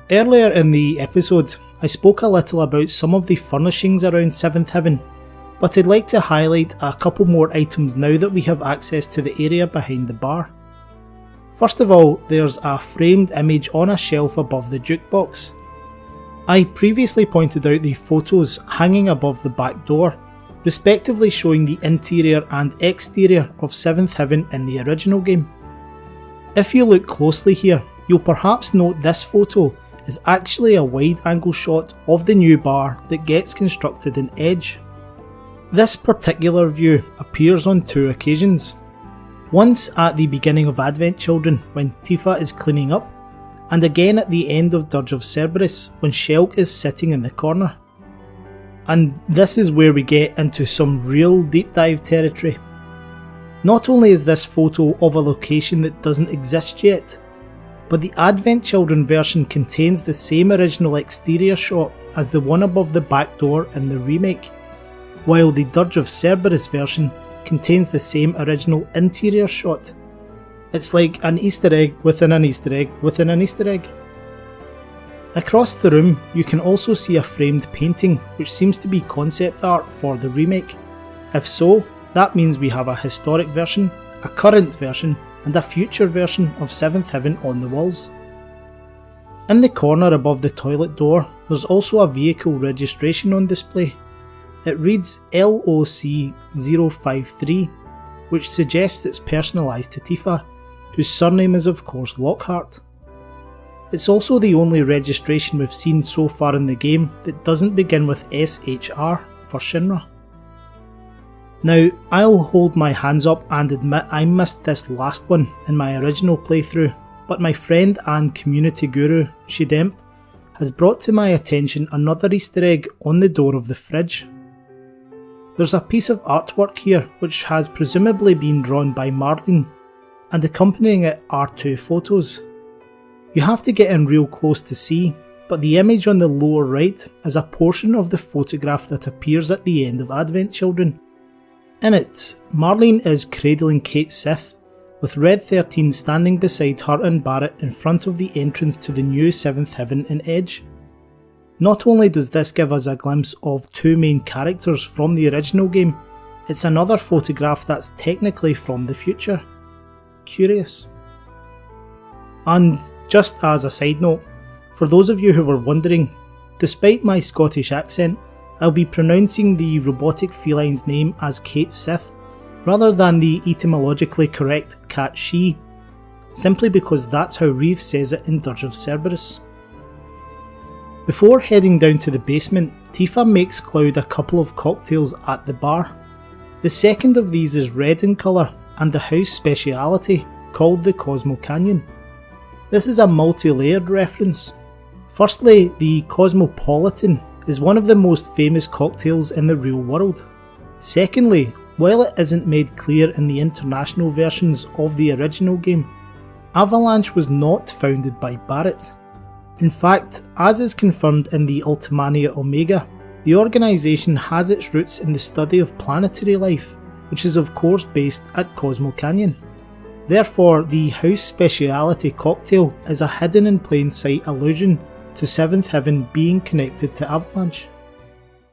Earlier in the episode, I spoke a little about some of the furnishings around 7th Heaven, but I'd like to highlight a couple more items now that we have access to the area behind the bar. First of all, there's a framed image on a shelf above the jukebox. I previously pointed out the photos hanging above the back door, respectively showing the interior and exterior of 7th Heaven in the original game. If you look closely here, you'll perhaps note this photo is actually a wide-angle shot of the new bar that gets constructed in Edge. This particular view appears on two occasions. Once at the beginning of Advent Children when Tifa is cleaning up, and again at the end of Dirge of Cerberus when Shulk is sitting in the corner. And this is where we get into some real deep dive territory. Not only is this photo of a location that doesn't exist yet, but the Advent Children version contains the same original exterior shot as the one above the back door in the remake, while the Dirge of Cerberus version contains the same original interior shot. It's like an Easter egg within an Easter egg within an Easter egg. Across the room you can also see a framed painting which seems to be concept art for the remake. If so, that means we have a historic version, a current version and a future version of 7th Heaven on the walls. In the corner above the toilet door there's also a vehicle registration on display. It reads LOC053, which suggests it's personalised to Tifa, whose surname is of course Lockhart. It's also the only registration we've seen so far in the game that doesn't begin with SHR for Shinra. Now, I'll hold my hands up and admit I missed this last one in my original playthrough, but my friend and community guru, Shidemp, has brought to my attention another Easter egg on the door of the fridge. There's a piece of artwork here which has presumably been drawn by Marlene, and accompanying it are two photos. You have to get in real close to see, but the image on the lower right is a portion of the photograph that appears at the end of Advent Children. In it, Marlene is cradling Kate Sith, with Red 13 standing beside her and Barrett in front of the entrance to the new 7th Heaven in Edge. Not only does this give us a glimpse of two main characters from the original game, it's another photograph that's technically from the future. Curious. And just as a side note, for those of you who were wondering, despite my Scottish accent, I'll be pronouncing the robotic feline's name as Kate Sith, rather than the etymologically correct Cat She, simply because that's how Reeve says it in Dirge of Cerberus. Before heading down to the basement, Tifa makes Cloud a couple of cocktails at the bar. The second of these is red in colour and the house speciality called the Cosmo Canyon. This is a multi-layered reference. Firstly, the Cosmopolitan is one of the most famous cocktails in the real world. Secondly, while it isn't made clear in the international versions of the original game, Avalanche was not founded by Barrett. In fact, as is confirmed in the Ultimania Omega, the organisation has its roots in the study of planetary life, which is of course based at Cosmo Canyon. Therefore, the house speciality cocktail is a hidden in plain sight allusion to 7th Heaven being connected to Avalanche.